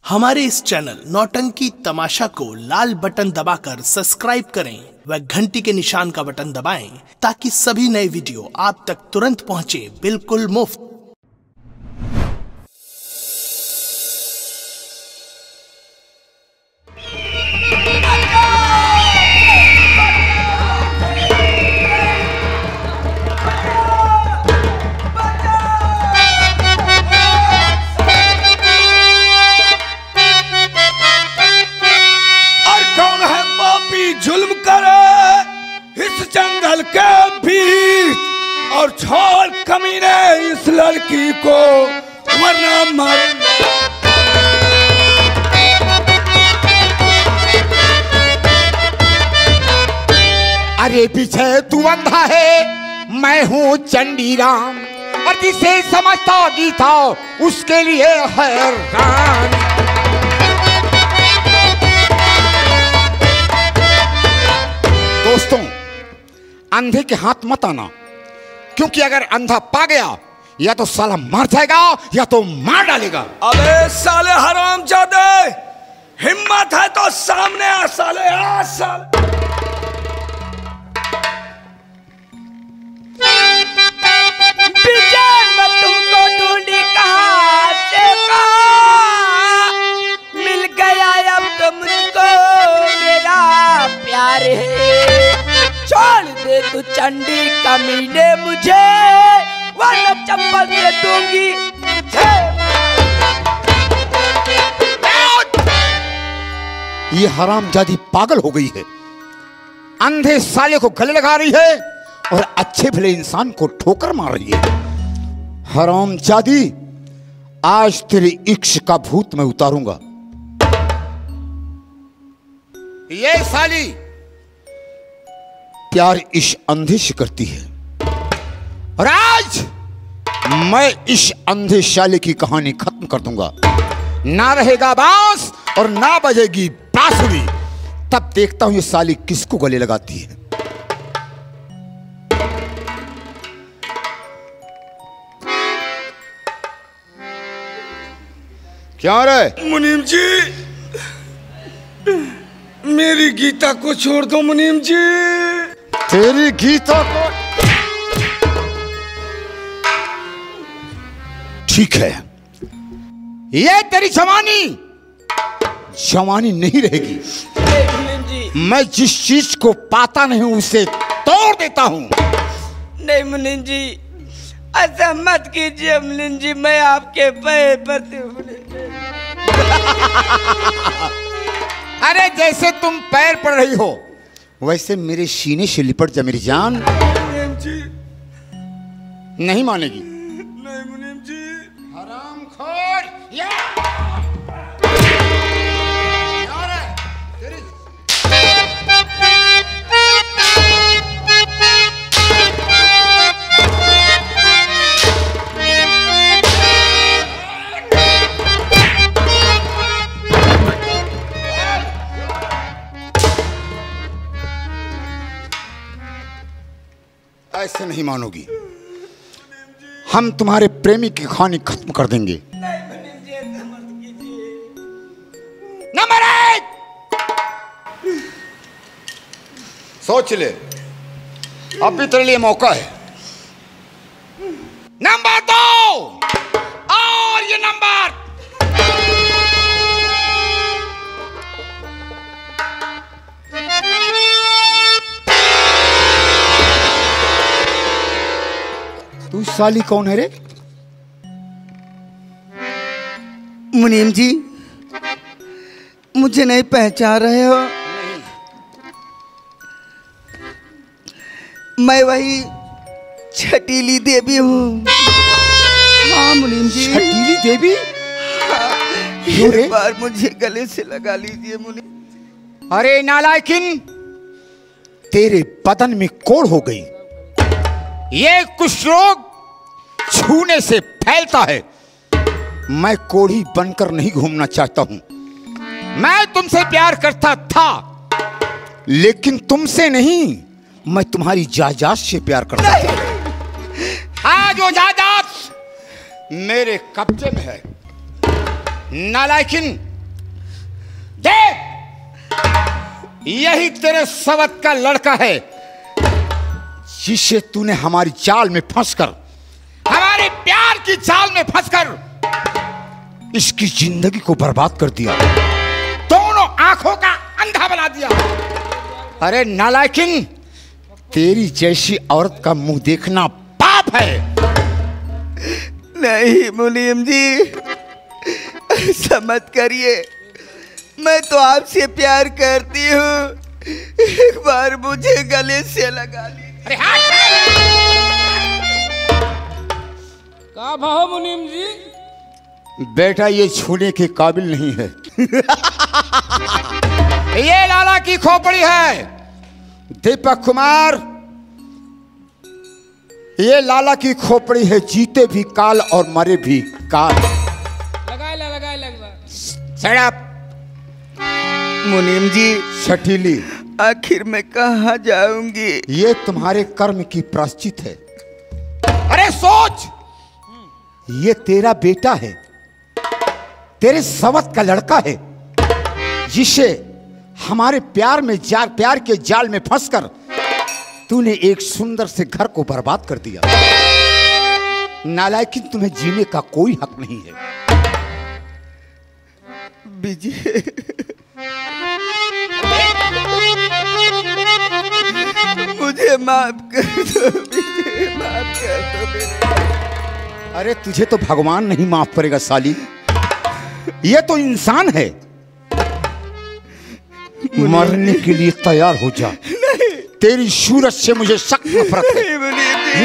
हमारे इस चैनल नौटंकी तमाशा को लाल बटन दबाकर सब्सक्राइब करें व घंटी के निशान का बटन दबाएं ताकि सभी नए वीडियो आप तक तुरंत पहुंचे बिल्कुल मुफ्त। जुल्म करे इस जंगल के बीच और छोड़ कमीने इस लड़की को वरना मर। अरे पीछे तू अंधा है, मैं हूँ चंडीराम और जिसे समझता गीता उसके लिए हैरान। दोस्तों, अंधे के हाथ मत आना, क्योंकि अगर अंधा पा गया या तो साला मर जाएगा या तो मार डालेगा। अबे साले हरामजादे, हिम्मत है तो सामने आ साले, आ साले। मैं तुमको ढूंढी कहाँ से कहाँ, मिल गया अब तो मुझको मेरा प्यार है। छोड़ दे तू चंडी कमीने मुझे, वरना चप्पल से दूंगी तुझे। ये हरामजादी पागल हो गई है, अंधे साले को गले लगा रही है और अच्छे भले इंसान को ठोकर मार रही है। हरामजादी, आज तेरे इश्क का भूत मैं उतारूंगा। ये साली प्यार इस अंधे से करती है और आज मैं इस अंधे साले की कहानी खत्म कर दूंगा। ना रहेगा बांस और ना बजेगी बांसुरी, तब देखता हूं ये साली किसको गले लगाती है। क्या रे मुनीम जी, मेरी गीता को छोड़ दो मुनीम जी। तेरी गीता को? ठीक है, ये तेरी जवानी नहीं रहेगी। मैं जिस चीज को पाता नहीं हूं उसे तोड़ देता हूं। नहीं मुनीम जी, ऐसा मत कीजिए मुनीम जी, मैं आपके पैर पड़ती हूँ मुनीम जी। अरे जैसे तुम पैर पड़ रही हो वैसे मेरे सीने से लिपट जा मेरी जान। मुनीम जी नहीं मानेगी? नहीं मुनीम जी। हरामखोर, ऐसे नहीं मानोगी। हम तुम्हारे प्रेमी की कहानी खत्म कर देंगे। नंबर 1 सोच ले, अब भी तेरे लिए मौका है। नंबर 2 और ये नंबर तू साली कौन है रे? मुनीम जी, मुझे नहीं पहचान रहे हो? मैं वही छटीली देवी हूँ। हाँ मुनीम जी। छटीली देवी? एक बार मुझे गले से लगा लीजिए मुनीम। अरे नालायकिन, तेरे बदन में कोढ़ हो गई। ये कुछ रोग छूने से फैलता है। मैं कोढ़ी बनकर नहीं घूमना चाहता हूं। मैं तुमसे प्यार करता था, लेकिन तुमसे नहीं, मैं तुम्हारी जायदाद से प्यार करता था। आज वो जायदाद मेरे कब्जे में है। नालायकिन, देख, यही तेरे सवत का लड़का है जिसे तूने हमारी जाल में फंसकर, हमारे प्यार की जाल में फंसकर इसकी जिंदगी को बर्बाद कर दिया, दोनों आंखों का अंधा बना दिया। अरे नालायकिन, तेरी जैसी औरत का मुंह देखना पाप है। नहीं मुनीम जी, ऐसा मत करिए, मैं तो आपसे प्यार करती हूँ, एक बार मुझे गले से लगा लीजिए। अरे हाँ। का भाव मुनीम जी? बेटा ये छूने के काबिल नहीं है। ये लाला की खोपड़ी है दीपक कुमार, ये लाला की खोपड़ी है, जीते भी काल और मरे भी काल। लगाए सड़प मुनीम जी, छठीली, आखिर मैं कहाँ जाऊंगी? ये तुम्हारे कर्म की प्रायश्चित है। अरे सोच, ये तेरा बेटा है, तेरे सवत का लड़का है, जिसे हमारे प्यार के जाल में फंसकर तूने एक सुंदर से घर को बर्बाद कर दिया। नालायकिन, तुम्हें जीने का कोई हक नहीं है। विजय, मुझे माफ कर दो विजय, माफ कर दो मेरे। अरे तुझे तो भगवान नहीं माफ करेगा साली, ये तो इंसान है। मरने के लिए तैयार हो जा। तेरी सूरत से मुझे सख्त नफरत है।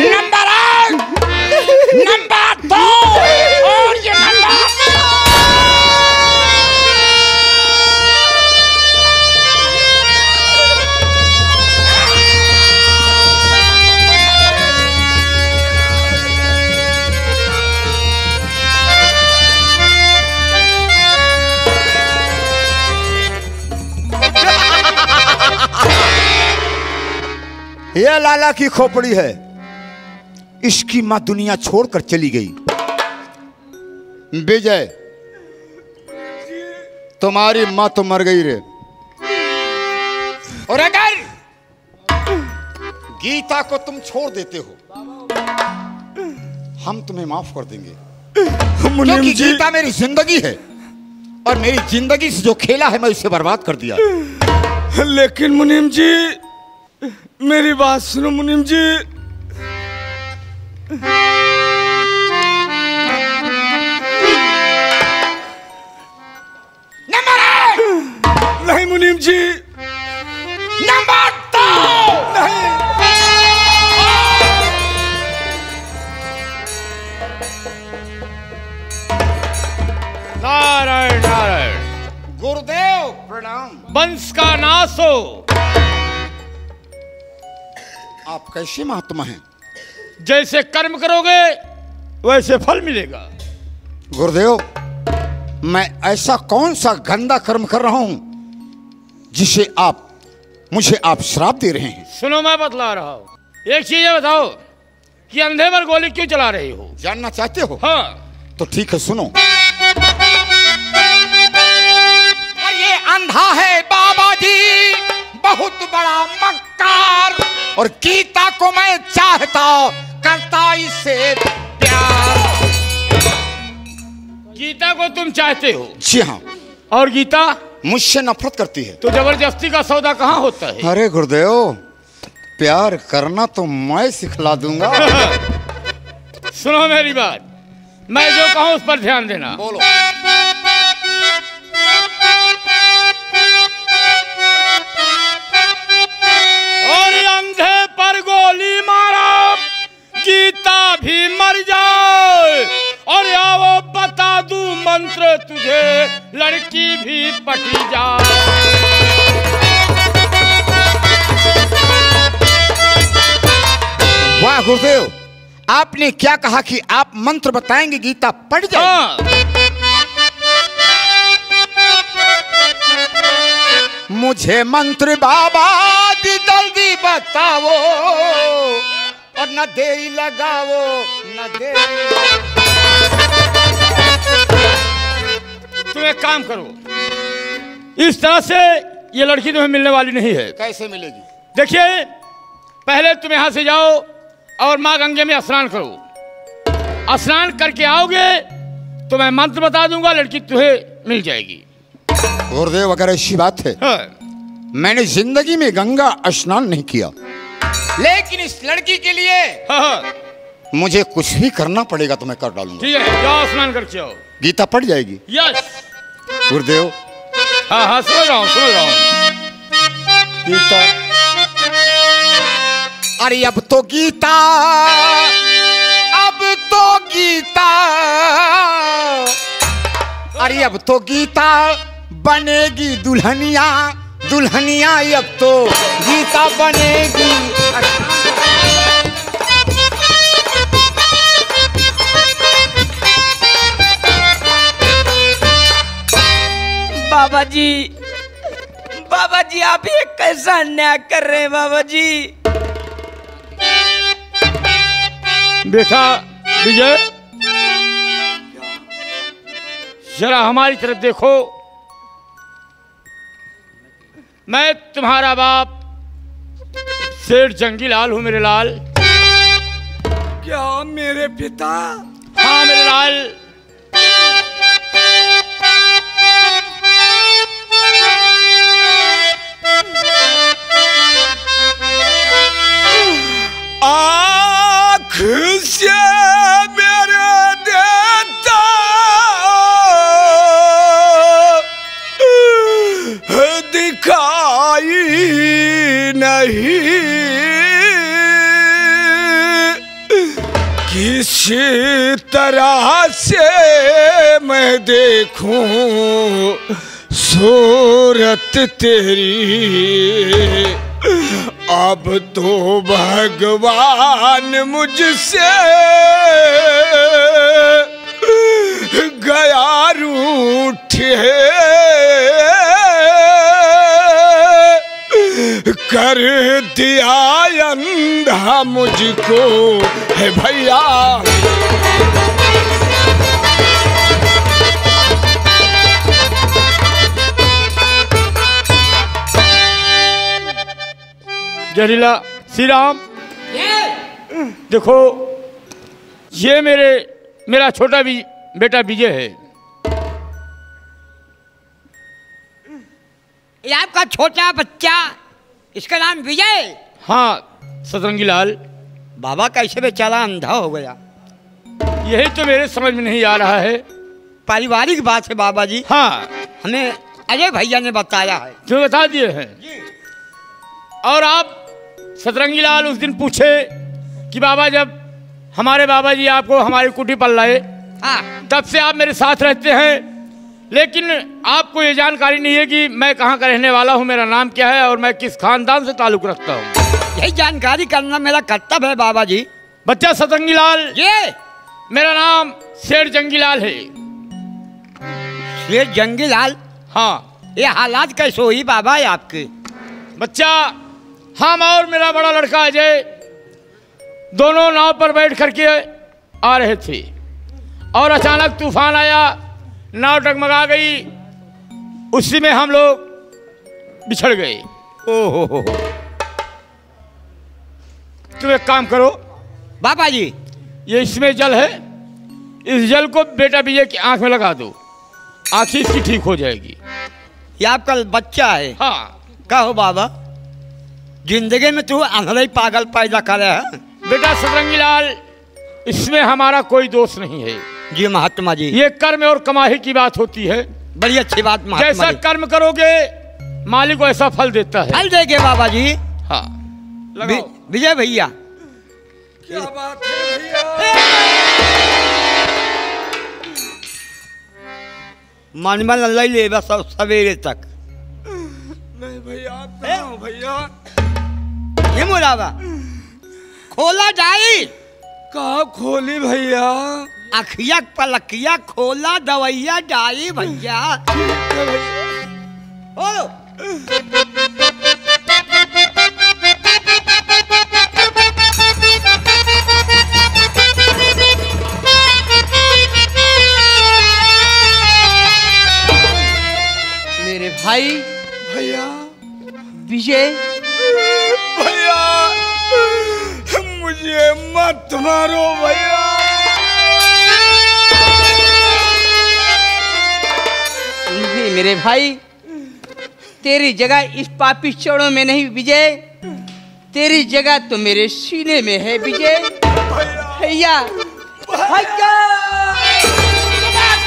नंबर 1, नंबर 2 और ये नंबर। यह लाला की खोपड़ी है, इसकी मां दुनिया छोड़कर चली गई। विजय, तुम्हारी मां तो मर गई रे, और अगर गीता को तुम छोड़ देते हो, हम तुम्हें माफ कर देंगे, क्योंकि गीता मेरी जिंदगी है और मेरी जिंदगी से जो खेला है मैं उसे बर्बाद कर दिया। लेकिन मुनीम जी, मेरी बात सुनो मुनीम जी। नंबर 1 नहीं मुनीम जी, नंबर 2 नहीं। नारायण नारायण। गुरुदेव प्रणाम। वंश का नाश हो। आप कैसे महात्मा हैं? जैसे कर्म करोगे वैसे फल मिलेगा। गुरुदेव, मैं ऐसा कौन सा गंदा कर्म कर रहा हूं जिसे मुझे आप श्राप दे रहे हैं? सुनो, मैं बतला रहा हूँ। एक चीज बताओ कि अंधे पर गोली क्यों चला रही हो? जानना चाहते हो? हाँ। तो ठीक है, सुनो। और ये अंधा है बाबा जी, बहुत बड़ा मक्कार, और गीता को मैं चाहता, करता इससे प्यार। गीता को तुम चाहते हो? जी हाँ। और गीता मुझसे नफरत करती है। तो जबरदस्ती का सौदा कहाँ होता है? अरे गुरुदेव, प्यार करना तो मैं सिखला दूंगा। सुनो मेरी बात, मैं जो कहूँ उस पर ध्यान देना। बोलो। और अंधे पर गोली मारा, गीता भी मर जाए, और या वो बता दूं मंत्र तुझे, लड़की भी पटी जाए। वाह गुरुदेव, आपने क्या कहा कि आप मंत्र बताएंगे, गीता पढ़ जाए? हाँ। मुझे मंत्र बाबा दी जल्दी बताओ, और न देरी लगाओ, न देरी। तुम एक काम करो, इस तरह से ये लड़की तुम्हें मिलने वाली नहीं है। कैसे मिलेगी? देखिए, पहले तुम यहाँ से जाओ और माँ गंगे में स्नान करो। स्नान करके आओगे तो मैं मंत्र बता दूंगा, लड़की तुम्हें मिल जाएगी। गुरुदेव, अगर ऐसी बात है, हाँ। मैंने जिंदगी में गंगा स्नान नहीं किया, लेकिन इस लड़की के लिए हाँ। मुझे कुछ भी करना पड़ेगा तो मैं कर डालूंगा। ठीक है, जाओ स्नान करके आओ। गीता पड़ जाएगी? यस। गुरुदेव। हाँ हाँ, समझ रहा हूँ समझ रहा हूँ। गीता, अरे अब तो गीता, अब तो गीता, अरे अब तो गीता बनेगी दुल्हनिया, दुल्हनिया अब तो गीता बनेगी। बाबा जी आप ये कैसा अन्याय कर रहे हैं बाबा जी? बेटा विजय, जरा हमारी तरफ देखो। मैं तुम्हारा बाप सेठ जंगीलाल हूं मेरे लाल। क्या मेरे पिता? हाँ मेरे लाल। आँख से मेरे देता दिखाई नहीं, किसी तरह से मैं देखूं सूरत तेरी। अब तो भगवान मुझसे गया रूठे, कर दिया अंधा मुझको है भैया। जहरीला श्री राम, देखो ये मेरा छोटा बेटा विजय है। ये आपका छोटा बच्चा, इसका नाम विजय? हाँ सतरंगी लाल। बाबा कैसे बेचारा अंधा हो गया? यही तो मेरे समझ में नहीं आ रहा है। पारिवारिक बात है बाबा जी। हाँ, हमें अजय भैया ने बताया है। तुम्हें बता दिए हैं। और आप सतरंगी लाल उस दिन पूछे कि बाबा, जब हमारे बाबा जी आपको हमारी कुटी पर लाए, हाँ, तब से आप मेरे साथ रहते हैं, लेकिन आपको ये जानकारी नहीं है कि मैं कहाँ का रहने वाला हूँ, मेरा नाम क्या है और मैं किस खानदान से ताल्लुक रखता हूँ। यही जानकारी करना मेरा कर्तव्य है बाबा जी। बच्चा सतरंगी लाल, ये मेरा नाम शेर जंगीलाल है। ये जंगीलाल? हाँ। ये हालात कैसे हुई बाबा ये आपके? बच्चा, हम और मेरा बड़ा लड़का अजय दोनों नाव पर बैठ करके आ रहे थे और अचानक तूफान आया, नाव डगमगा गई, उसी में हम लोग बिछड़ गए। ओहो, तुम एक काम करो बाबा जी, ये इसमें जल है, इस जल को बेटा विजय की आंख में लगा दो, आंखें इसकी ठीक हो जाएगी। ये आपका बच्चा है? हाँ। कहो बाबा, जिंदगी में तू अंधेरे पागल पैदा करे है? बेटा सतरंगी लाल, इसमें हमारा कोई दोष नहीं है। जी महात्मा जी, ये कर्म और कमाई की बात होती है। बड़ी अच्छी बात महात्मा जैसा जी। कर्म करोगे मालिक को ऐसा फल देता है। फल देंगे बाबा जी। हाँ, लगाओ। विजय भैया, क्या बात है भैया? मन में लल्ला ले बस सवेरे तक। नहीं भैया, कहाँ हो भैया? ये मुराबा खोला जाई, कहाँ खोली भैया? अखिया पलकिया खोला, दवैया जाई भैया। बोलो। मेरे मेरे भाई भैया विजय, भैया मुझे मत मारो भैया। नहीं मेरे भाई, तेरी जगह इस पापी चौड़ों में नहीं विजय, तेरी जगह तो मेरे सीने में है विजय। भैया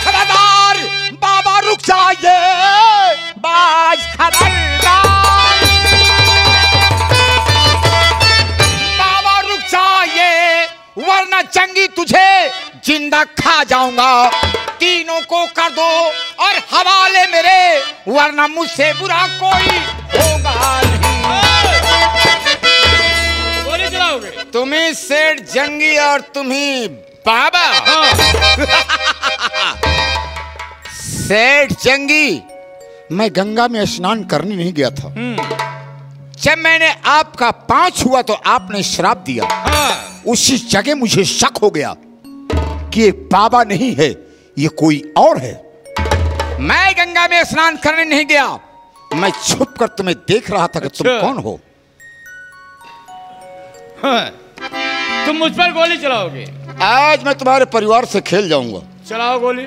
खबरदार, बाबा रुक जाइए, बाज खबरदार, बाबा रुक जाइए, वरना चंगी तुझे जिंदा खा जाऊंगा। तीनों को कर दो और हवाले मेरे, वरना मुझसे बुरा कोई होगा नहीं। गोली चलाओगे? तुम्ही सेठ जंगी और तुम्ही बाबा। सेठ जंगी, मैं गंगा में स्नान करने नहीं गया था। जब मैंने आपका पांव छुआ तो आपने श्राप दिया। उसी जगह मुझे शक हो गया कि ये बाबा नहीं है, ये कोई और है। मैं गंगा में स्नान करने नहीं गया, मैं छुप कर तुम्हें देख रहा था कि तुम कौन हो। हाँ, तुम मुझ पर गोली चलाओगे? आज मैं तुम्हारे परिवार से खेल जाऊंगा। चलाओ गोली।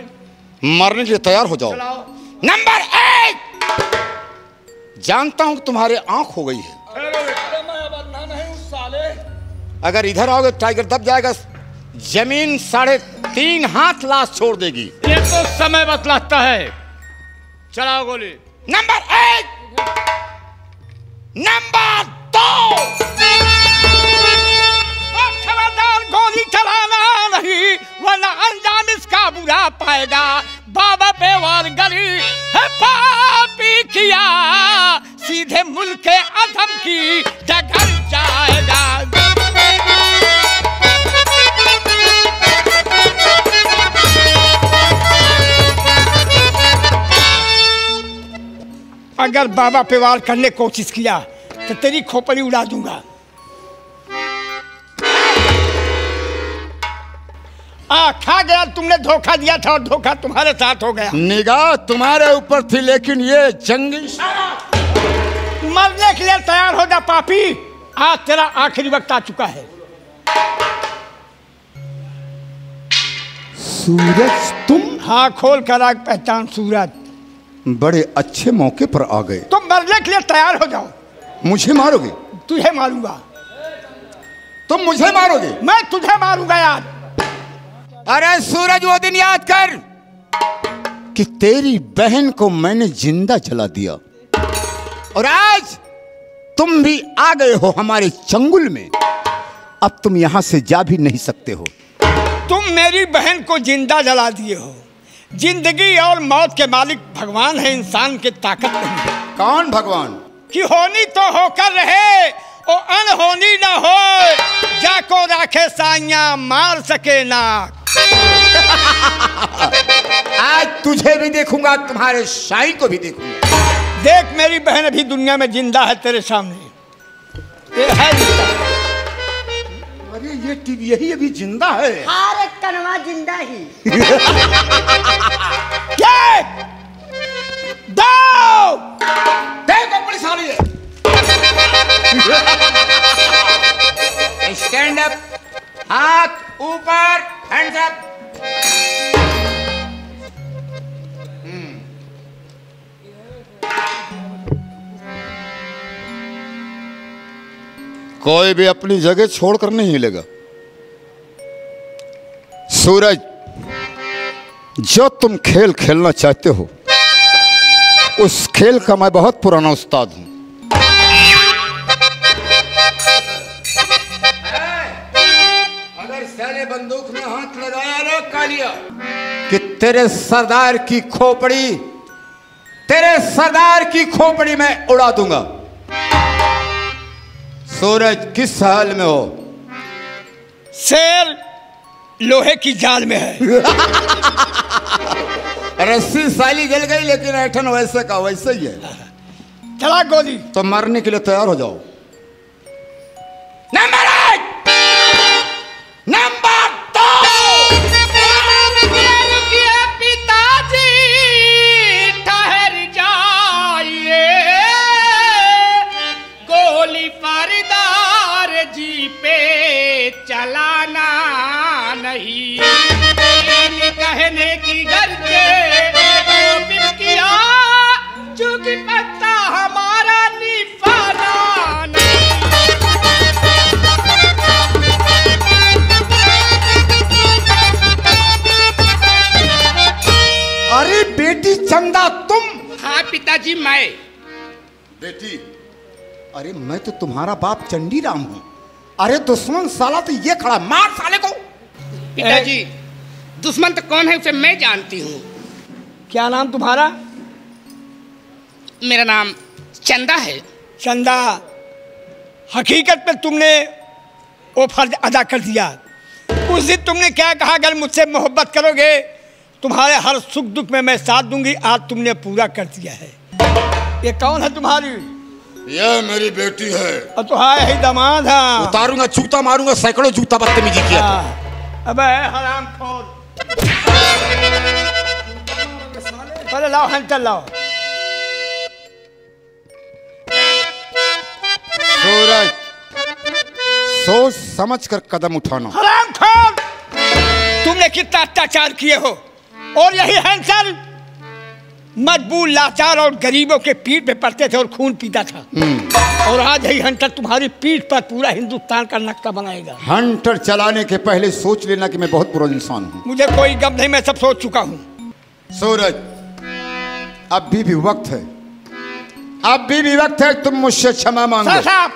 मरने के लिए तैयार हो जाओ। चलाओ। नंबर 1, जानता हूं कि तुम्हारे आंख हो गई है। अगर इधर आओगे टाइगर दब जाएगा, जमीन 3.5 हाथ लाश छोड़ देगी। ये तो समय बतलाता है। चलाओ गोली। नंबर 1, नंबर 2, खबरदार, गोली चलाना नहीं, वरना अंजाम इसका बुरा पाएगा। बाबा पे वार गली है पापी किया, सीधे मुल्क के अधम की डगर जाएगा। अगर बाबा पे वार करने की कोशिश किया तो तेरी खोपड़ी उड़ा दूंगा। खा गया, तुमने धोखा दिया था और धोखा तुम्हारे साथ हो गया। निगाह तुम्हारे ऊपर थी, लेकिन ये जंगी मरने के लिए तैयार हो जा पापी, आज तेरा आखिरी वक्त आ चुका है। सूरज तुम? हाँ, खोल कर आग पहचान सूरज। बड़े अच्छे मौके पर आ गए। तुम मरने के लिए तैयार हो जाओ। मुझे मारोगे? तुझे मारूंगा। तुम मुझे मारोगे? मैं तुझे मारूंगा यार। अरे सूरज, वो दिन याद कर कि तेरी बहन को मैंने जिंदा जला दिया, और आज तुम भी आ गए हो हमारे चंगुल में। अब तुम यहां से जा भी नहीं सकते हो। तुम मेरी बहन को जिंदा जला दिए हो। जिंदगी और मौत के मालिक भगवान है, इंसान की ताकत नहीं। कौन भगवान? कि होनी तो होकर रहे और अनहोनी ना हो, जाको राखे साइया मार सके ना। आज तुझे भी देखूंगा, तुम्हारे शाही को भी देखूंगा। देख, मेरी बहन अभी दुनिया में जिंदा है तेरे सामने। ये है जिंदा। अरे ये टीवी यही अभी जिंदा है। अरे कनवा जिंदा ही। देखो पुलिस आ रही है। स्टैंड अप, हाथ ऊपर, हैंड्स अप। कोई भी अपनी जगह छोड़कर नहीं हिलेगा। सूरज, जो तुम खेल खेलना चाहते हो, उस खेल का मैं बहुत पुराना उस्ताद हूं। अगर साले बंदूक में हाथ लगाया ना कालिया, कि तेरे सरदार की खोपड़ी मैं उड़ा दूंगा। सूरज, किस हाल में हो? शेर लोहे की जाल में है। रस्सी साली जल गई, लेकिन ऐठन वैसे का वैसे ही है। चला गोली। तो मरने के लिए तैयार हो जाओ। Number 1, number 2। पिताजी ठहर जाओ, पिताजी मैं। बेटी, अरे मैं तो तुम्हारा बाप चंडीराम हूँ। अरे दुश्मन साला तो ये खड़ा, मार साले को। पिताजी दुश्मन तो कौन है उसे मैं जानती हूँ। क्या नाम तुम्हारा? मेरा नाम चंदा है। चंदा, हकीकत में तुमने वो फर्ज अदा कर दिया। उस दिन तुमने क्या कहा, अगर मुझसे मोहब्बत करोगे तुम्हारे हर सुख दुख में मैं साथ दूंगी। आज तुमने पूरा कर दिया है। ये कौन है तुम्हारी? ये मेरी बेटी है। और तुम्हारा ही दामाद है। उतारूंगा, जूता मारूंगा, सैकड़ों जूता बदतमीजी किया। अबे हरामखोर, पहले लाओ हंटर लाओ। सूरज, सोच समझ कर कदम उठाना। हरामखोर, तुमने कितना अत्याचार किए हो। और यही हैंसल मजबूर, लाचार और गरीबों के पीठ पे पड़ते थे और खून पीता था। और आज यही हंटर तुम्हारी पीठ पर पूरा हिंदुस्तान का नक्शा बनाएगा। हंटर चलाने के पहले सोच लेना कि मैं बहुत बुरा इंसान हूँ। मुझे कोई गम नहीं, मैं सब सोच चुका हूँ। सूरज, अभी भी वक्त है, अभी भी वक्त है, तुम मुझसे क्षमा मांगो। साहब,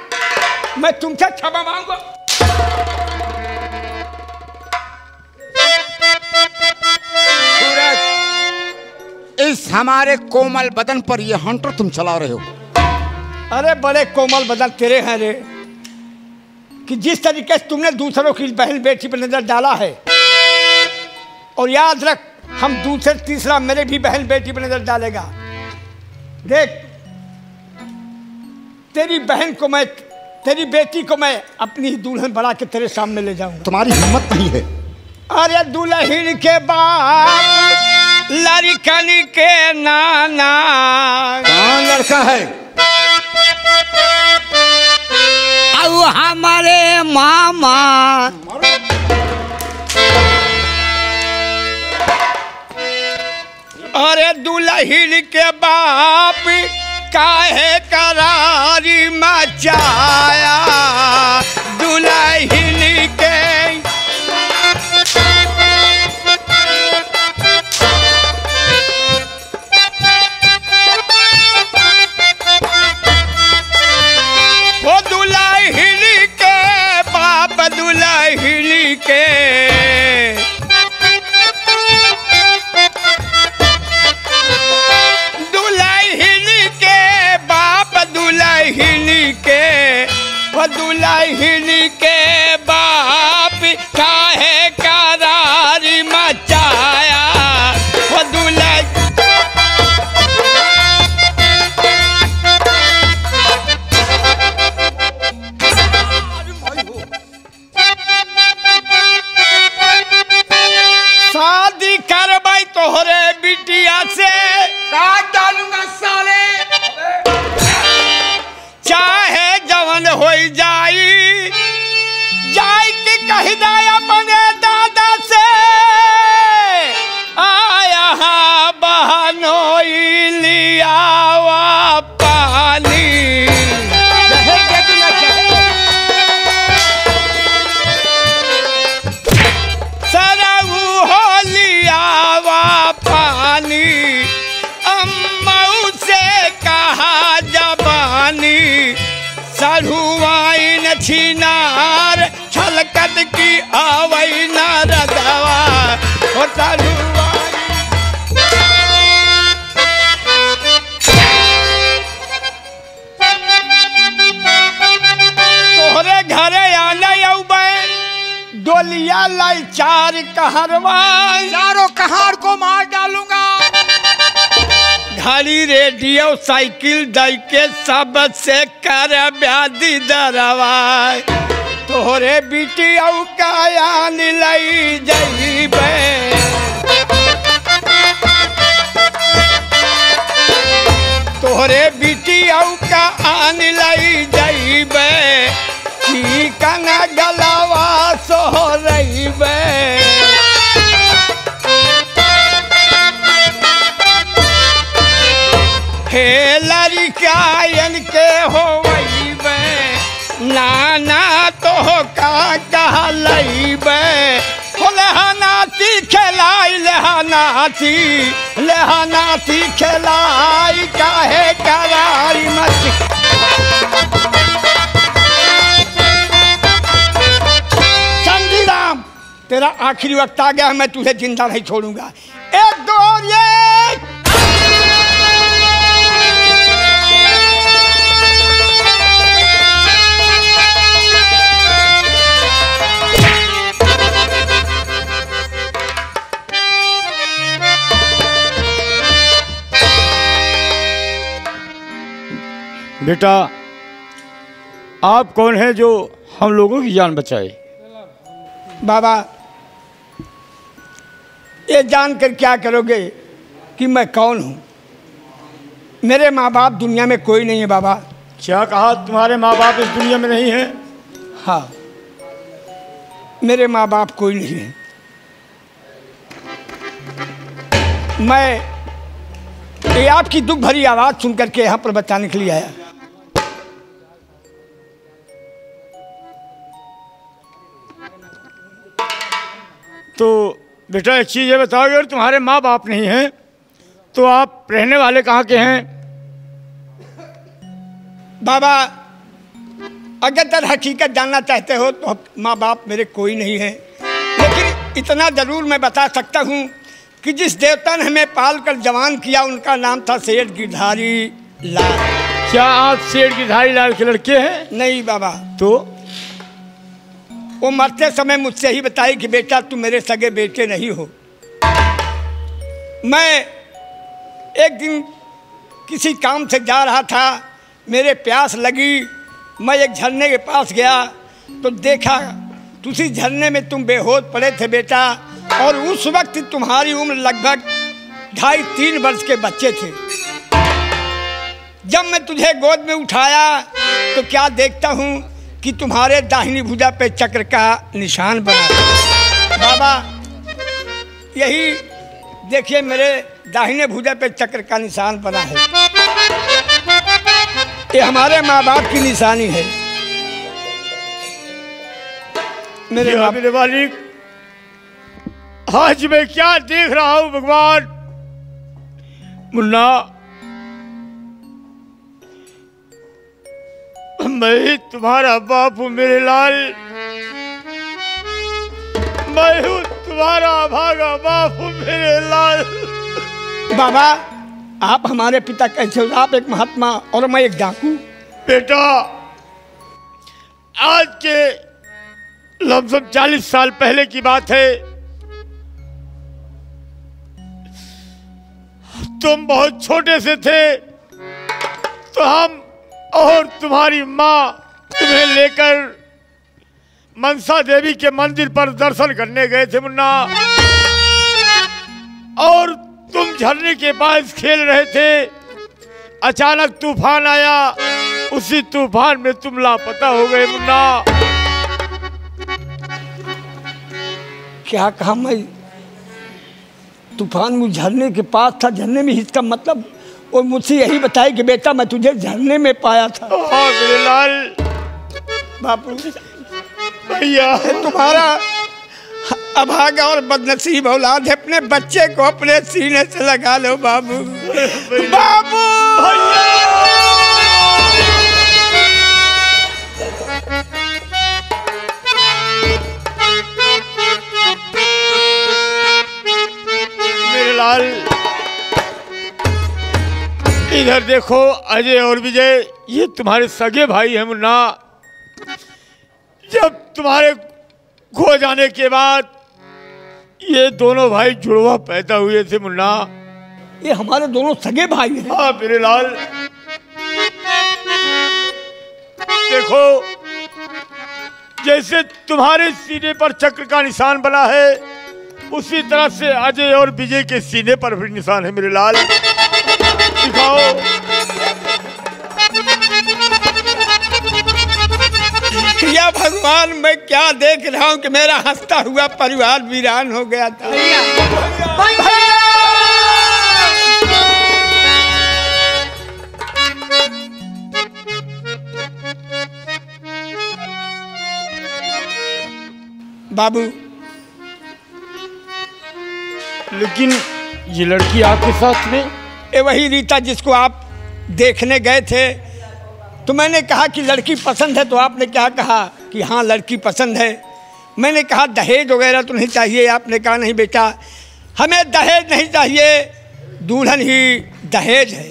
मैं तुमसे क्षमा मांगू। सूरज, इस हमारे कोमल बदन पर यह हंटर तुम चला रहे हो। अरे बड़े कोमल बदन तेरे हैं रे, कि जिस तरीके से तुमने दूसरों की बहन बेटी पर नजर डाला है, और याद रख हम दूसरे तीसरा मेरे भी बहन बेटी पर नजर डालेगा। देख, तेरी बहन को मैं, तेरी बेटी को मैं अपनी दुल्हन बना के तेरे सामने ले जाऊंगा। तुम्हारी हिम्मत नहीं है। अरे दुल्हन के बाप, लड़कन के नाना। कौन लड़का है? अब हमारे मामा। अरे दुल्हन के बाप काहे करारी मचाया, दुल्हन के वो दुल्हन के बाप, दुल्हन के दुल्हन के बाप काहे करारी मचाया, वो दुल्हन शादी करवाई तोहरे बिटिया से। काट डालूंगा साले, चाहे जवन हो जाई, जाई के कही दाय अपने दादा से, आया बहनोई लिया पानी। सरऊ हो लिया पानी, अम्माऊ से कहा जबानी, सरुआइन छिनार छलकत की आवई न रदवा, ओ सरुआइन। तोहरे घरे आने डोलिया लाई चार कहरवा, चारों कहार को मार डालूंगा। घड़ी रेडियो साइकिल दई के सब से कर ब्यादी दरवा, तोहरे बेटी औ कायान लई जइबे, तोहरे बेटी औ का आन लई जइबे, चिकन गलवा सोहरइबे। हे लड़कायन के होइबे, नाना तो का कहलइबे, लेहनाती खेलाई लेहनाती, लेहनाती खेलाई का आखिरी वक्त आ गया, मैं तुझे जिंदा नहीं छोड़ूंगा। एक दो और ये बेटा, आप कौन है जो हम लोगों की जान बचाए? बाबा, ये जानकर क्या करोगे कि मैं कौन हूँ? मेरे माँ बाप दुनिया में कोई नहीं है बाबा। क्या कहा? तुम्हारे माँ बाप इस दुनिया में नहीं है? हाँ, मेरे माँ बाप कोई नहीं है। मैं ये आपकी दुख भरी आवाज़ सुन करके यहाँ पर बताने के लिए आया। तो बेटा एक चीज़ ये बताओगे, अगर तुम्हारे माँ बाप नहीं हैं तो आप रहने वाले कहाँ के हैं? बाबा, अगर दर हकीकत जानना चाहते हो तो माँ बाप मेरे कोई नहीं है, लेकिन इतना ज़रूर मैं बता सकता हूँ कि जिस देवता ने हमें पाल कर जवान किया उनका नाम था सेठ गिरधारी लाल। क्या आप सेठ गिरधारी लाल के लड़के हैं? नहीं बाबा, तो वो मरते समय मुझसे ही बताई कि बेटा तुम मेरे सगे बेटे नहीं हो। मैं एक दिन किसी काम से जा रहा था, मेरे प्यास लगी, मैं एक झरने के पास गया तो देखा उसी झरने में तुम बेहोश पड़े थे बेटा, और उस वक्त तुम्हारी उम्र लगभग 2.5-3 वर्ष के बच्चे थे। जब मैं तुझे गोद में उठाया तो क्या देखता हूँ कि तुम्हारे दाहिनी भुजा पे चक्र का निशान बना। बाबा, यही देखिए मेरे दाहिने भुजा पे चक्र का निशान बना है। ये हमारे माँ बाप की निशानी है। मेरे मालिक, आज मैं क्या देख रहा हूँ भगवान। मुन्ना, मैं ही तुम्हारा बाप हूँ मेरे लाल। मैं हूँ तुम्हारा भागा बाप हूँ मेरे लाल। बाबा, आप हमारे पिता कैसे हो? आप एक महात्मा और मैं एक डाकू। बेटा, आज के लमसम 40 साल पहले की बात है। तुम बहुत छोटे से थे तो हम और तुम्हारी माँ तुम्हें लेकर मनसा देवी के मंदिर पर दर्शन करने गए थे मुन्ना, और तुम झरने के पास खेल रहे थे। अचानक तूफान आया, उसी तूफान में तुम लापता हो गए मुन्ना। क्या कहा? मैं तूफान में झरने के पास था, झरने में इसका मतलब और मुझसे यही बताया कि बेटा मैं तुझे झरने में पाया था। हाँ मेरे लाल। बापू भैया, तुम्हारा अभागा और बदनसीब औलाद है, अपने बच्चे को अपने सीने से लगा लो बाबू। बाबू मेरे लाल, इधर देखो, अजय और विजय ये तुम्हारे सगे भाई हैं मुन्ना। जब तुम्हारे खो जाने के बाद ये दोनों भाई जुड़वा पैदा हुए थे मुन्ना। ये हमारे दोनों सगे भाई हैं। हाँ मेरे लाल, देखो जैसे तुम्हारे सीने पर चक्र का निशान बना है, उसी तरह से अजय और विजय के सीने पर भी निशान है मेरे लाल। दिखाओ। या भगवान, मैं क्या देख रहा हूँ कि मेरा हंसता हुआ परिवार वीरान हो गया था। बाबू, लेकिन ये लड़की आपके साथ में? ये वही रीता जिसको आप देखने गए थे। तो मैंने कहा कि लड़की पसंद है, तो आपने क्या कहा कि हाँ लड़की पसंद है। मैंने कहा दहेज वगैरह तो नहीं चाहिए। आपने कहा नहीं बेटा, हमें दहेज नहीं चाहिए, दुल्हन ही दहेज है।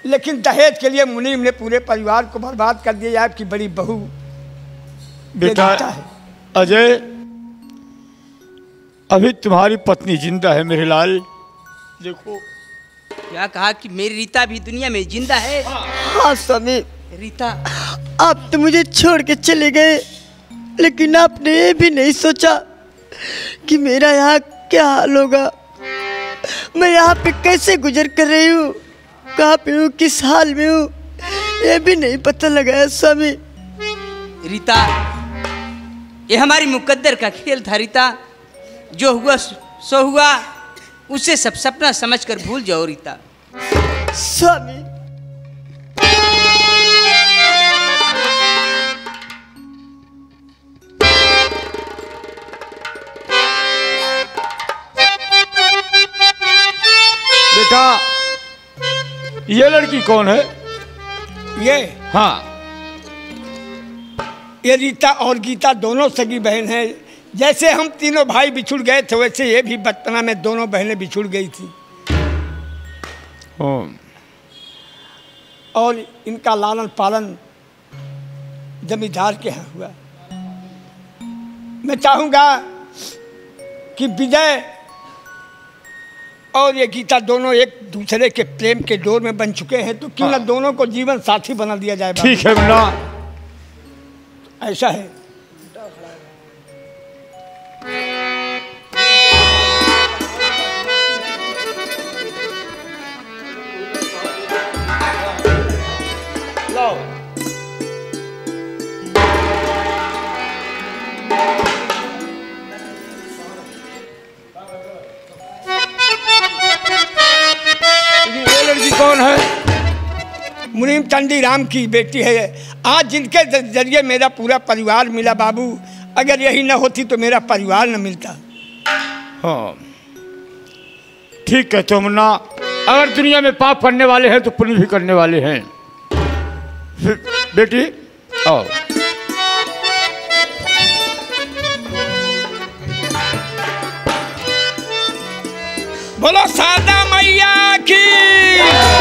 लेकिन दहेज के लिए मुनीम ने पूरे परिवार को बर्बाद कर दिया। आपकी बड़ी बहू बेटा अजय, अभी तुम्हारी पत्नी जिंदा है मेरे लाल। देखो क्या कहा कि मेरी रीता भी दुनिया में जिंदा है? हाँ स्वामी, रीता, आप तो मुझे छोड़ के चले गए, लेकिन आपने ये भी नहीं सोचा कि मेरा यहाँ क्या हाल होगा। मैं यहाँ पे कैसे गुजर कर रही हूँ, कहाँ पे हूँ, किस हाल में हूँ, ये भी नहीं पता लगा है स्वामी। रीता, ये हमारी मुकद्दर का खेल था रीता। जो हुआ सो हुआ, उसे सब सपना समझकर भूल जाओ रीता। स्वामी, बेटा ये लड़की कौन है? ये हाँ, ये रीता और गीता दोनों सगी बहन हैं। जैसे हम तीनों भाई बिछुड़ गए थे, वैसे ये भी बचपना में दोनों बहनें बिछुड़ गई थी। और इनका लालन पालन जमींदार के यहाँ हुआ। मैं चाहूँगा कि विजय और ये गीता दोनों एक दूसरे के प्रेम के डोर में बन चुके हैं, तो क्यों ना दोनों को जीवन साथी बना दिया जाए। ठीक है मुन्ना, ऐसा है। ये लड़की कौन है? मुनीम चंडी राम की बेटी है। आज जिनके जरिए मेरा पूरा परिवार मिला बाबू, अगर यही न होती तो मेरा परिवार न मिलता। हाँ ठीक है तो मुन्ना, अगर दुनिया में पाप करने वाले हैं तो पुण्य भी करने वाले हैं। बेटी आओ। बोलो शारदा मैया की।